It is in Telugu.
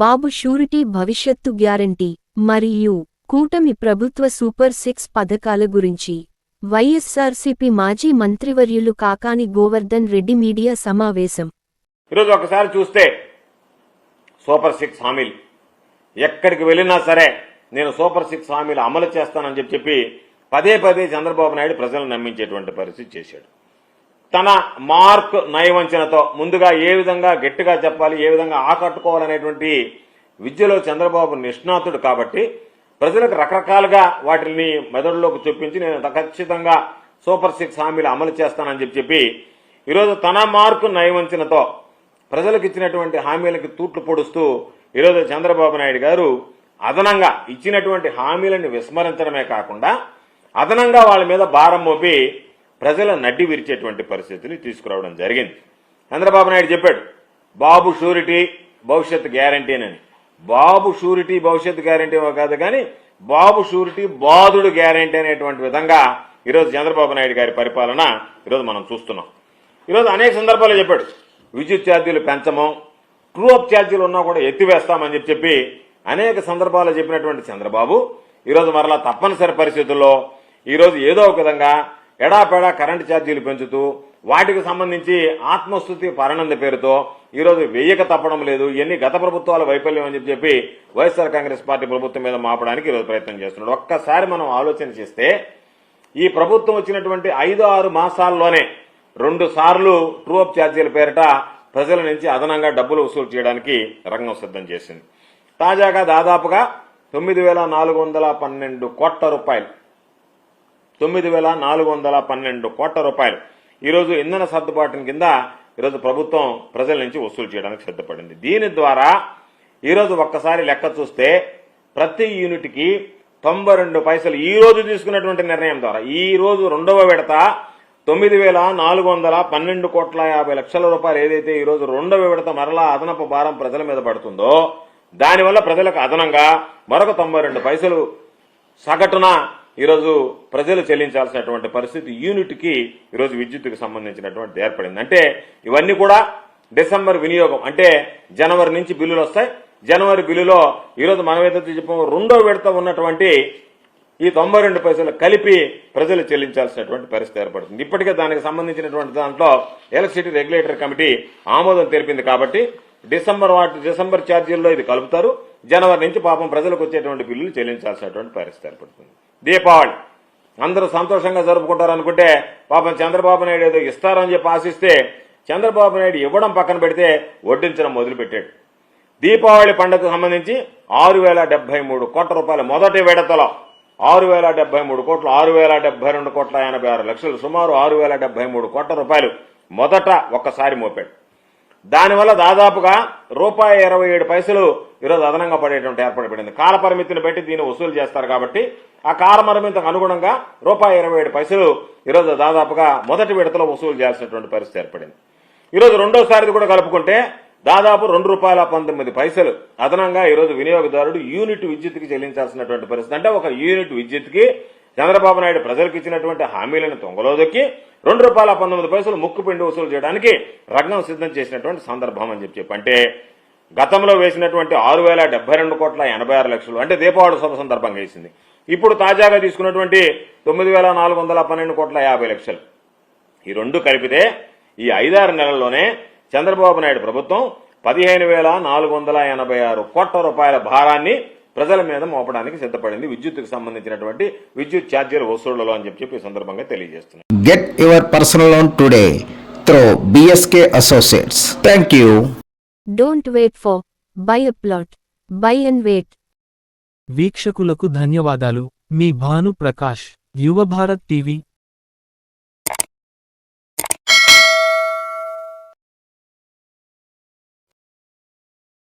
బాబు షూరిటీ భవిష్యత్తు గ్యారంటీ మరియు కూటమి ప్రభుత్వ సూపర్ 6 పథకాల గురించి వైఎస్ఆర్సీపీ మాజీ మంత్రివర్యులు కాకాని గోవర్ధన్ రెడ్డి మీడియా సమావేశం. ఈరోజు ఒకసారి చూస్తే సూపర్ 6 హామీలు ఎక్కడికి వెళ్ళినా సరే నేను సూపర్ 6 హామీలు అమలు చేస్తానని చెప్పి పదే పదే చంద్రబాబు నాయుడు ప్రజలను నమ్మించేటువంటి పరిస్థితి చేశాడు. తన మార్క్ నయవంచనతో ముందుగా ఏ విధంగా గట్టిగా చెప్పాలి, ఏ విధంగా ఆకట్టుకోవాలనేటువంటి విద్యలో చంద్రబాబు నిష్ణాతుడు కాబట్టి ప్రజలకు రకరకాలుగా వాటిని మెదడులోకి చూపించి నేను ఖచ్చితంగా సూపర్ 6 హామీలు అమలు చేస్తానని చెప్పి ఈరోజు తన మార్కు నయవంచనతో ప్రజలకు ఇచ్చినటువంటి హామీలకి తూట్లు పొడుస్తూ ఈరోజు చంద్రబాబు నాయుడు గారు అదనంగా ఇచ్చినటువంటి హామీలను విస్మరించడమే కాకుండా అదనంగా వాళ్ళ మీద భారం మోపి ప్రజల నడ్డి విరిచేటువంటి పరిస్థితిని తీసుకురావడం జరిగింది. చంద్రబాబు నాయుడు చెప్పాడు బాబు షూరిటీ భవిష్యత్ గ్యారంటీ అని. బాబు షూరిటీ భవిష్యత్ గ్యారంటీ కాదు కానీ బాబు షూరిటీ బాధుడు గ్యారంటీ అనేటువంటి విధంగా ఈరోజు చంద్రబాబు నాయుడు గారి పరిపాలన ఈరోజు మనం చూస్తున్నాం. ఈరోజు అనేక సందర్భాల్లో చెప్పాడు విద్యుత్ ఛార్జీలు పెంచము, ట్రూ అప్ ఛార్జీలు ఉన్నా కూడా ఎత్తివేస్తామని చెప్పి అనేక సందర్భాల్లో చెప్పినటువంటి చంద్రబాబు ఈరోజు మరలా తప్పనిసరి పరిస్థితుల్లో ఈరోజు ఏదో ఒక విధంగా ఎడాపెడా కరెంటు ఛార్జీలు పెంచుతూ వాటికి సంబంధించి ఆత్మస్తుతి పరానంద పేరుతో ఈరోజు వెయ్యక తప్పడం లేదు, ఇవన్నీ గత ప్రభుత్వాల వైఫల్యం అని చెప్పి వైఎస్ఆర్ కాంగ్రెస్ పార్టీ ప్రభుత్వం మీద మాపడానికి ఈరోజు ప్రయత్నం చేస్తున్నాడు. ఒక్కసారి మనం ఆలోచన చేస్తే ఈ ప్రభుత్వం వచ్చినటువంటి 5-6 మాసాల్లోనే 2 సార్లు ట్రూ అప్ ఛార్జీల పేరిట ప్రజల నుంచి అదనంగా డబ్బులు వసూలు చేయడానికి రంగం సిద్ధం చేసింది. తాజాగా దాదాపుగా 9,412 కోట్ల రూపాయలు 9,412 కోట్ల రూపాయలు ఈరోజు ఇంధన సర్దుబాటు కింద ఈరోజు ప్రభుత్వం ప్రజల నుంచి వసూలు చేయడానికి సిద్ధపడింది. దీని ద్వారా ఈరోజు ఒక్కసారి లెక్క చూస్తే ప్రతి యూనిట్కి 92 పైసలు ఈ రోజు తీసుకున్నటువంటి నిర్ణయం ద్వారా ఈ రోజు రెండవ విడత 9,412 కోట్ల 50 లక్షల రూపాయలు ఏదైతే ఈ రోజు రెండవ విడత మరలా అదనపు భారం ప్రజల మీద పడుతుందో దానివల్ల ప్రజలకు అదనంగా మరొక 92 పైసలు సగటున ఈరోజు ప్రజలు చెల్లించాల్సినటువంటి పరిస్థితి యూనిట్కి ఈరోజు విద్యుత్తుకు సంబంధించినటువంటి ఏర్పడింది. అంటే ఇవన్నీ కూడా డిసెంబర్ వినియోగం, అంటే జనవరి నుంచి బిల్లులు వస్తాయి. జనవరి బిల్లులో ఈరోజు మనం ఏదైతే చెప్పామో రెండో విడత ఉన్నటువంటి ఈ 92 పైసలు కలిపి ప్రజలు చెల్లించాల్సినటువంటి పరిస్థితి ఏర్పడుతుంది. ఇప్పటికే దానికి సంబంధించినటువంటి దాంట్లో ఎలక్ట్రిసిటీ రెగ్యులేటరీ కమిటీ ఆమోదం తెలిపింది కాబట్టి డిసెంబర్ ఛార్జీల్లో ఇది కలుపుతారు. జనవరి నుంచి పాపం ప్రజలకు వచ్చేటువంటి బిల్లులు చెల్లించాల్సినటువంటి పరిస్థితి ఏర్పడుతుంది. దీపావళి అందరూ సంతోషంగా జరుపుకుంటారు అనుకుంటే పాపం చంద్రబాబు నాయుడు ఏదో ఇస్తారని చెప్పి ఆశిస్తే చంద్రబాబు నాయుడు ఇవ్వడం పక్కన పెడితే వడ్డించడం మొదలుపెట్టాడు. దీపావళి పండుగకు సంబంధించి 6,073 కోట్ల రూపాయలు మొదటి విడతలో 6,073 కోట్లు 6,072 కోట్ల 86 లక్షలు సుమారు 6,073 కోట్ల రూపాయలు మొదట ఒక్కసారి మోపాడు. దానివల్ల దాదాపుగా ₹27 ఈరోజు అదనంగా పడేటువంటి ఏర్పడబడింది. కాల పరిమితిని బట్టి దీన్ని వసూలు చేస్తారు కాబట్టి ఆ కాల పరిమితికి అనుగుణంగా ₹27 ఈరోజు దాదాపుగా మొదటి విడతలో వసూలు చేయాల్సినటువంటి పరిస్థితి ఏర్పడింది. ఈరోజు రెండోసారిది కూడా కలుపుకుంటే దాదాపు ₹2.19 అదనంగా ఈరోజు వినియోగదారుడు యూనిట్ విద్యుత్కి చెల్లించాల్సినటువంటి పరిస్థితి. అంటే ఒక యూనిట్ విద్యుత్కి చంద్రబాబు నాయుడు ప్రజలకు ఇచ్చినటువంటి హామీలను తొంగలో దొక్కి ₹2.19 ముక్కు పిండి వసూలు చేయడానికి రంగం సిద్ధం చేసినటువంటి సందర్భం అని చెప్పి అంటే గతంలో వేసినటువంటి 6,072 కోట్ల 86 లక్షలు అంటే దీపావళి శుభ సందర్భంగా వేసింది. ఇప్పుడు తాజాగా తీసుకున్నటువంటి 9,412 కోట్ల 50 లక్షలు ఈ రెండు కలిపితే ఈ 5-6 నెలల్లోనే చంద్రబాబు నాయుడు ప్రభుత్వం 15,486 కోట్ల రూపాయల భారాన్ని ప్రజల మీద మోపడానికి సిద్ధపడింది విద్యుత్తుకు సంబంధించినటువంటి విద్యుత్ ఛార్జీల వసూళ్లలో అని చెప్పి ఈ సందర్భంగా తెలియజేస్తున్నారు. Get your personal loan today through BSK Associates. Thank you. Don't wait for buy a plot. Buy and wait. వీక్షకులకు ధన్యవాదాలు. మీ భాను ప్రకాష్, యువ భారత్ టీవీ.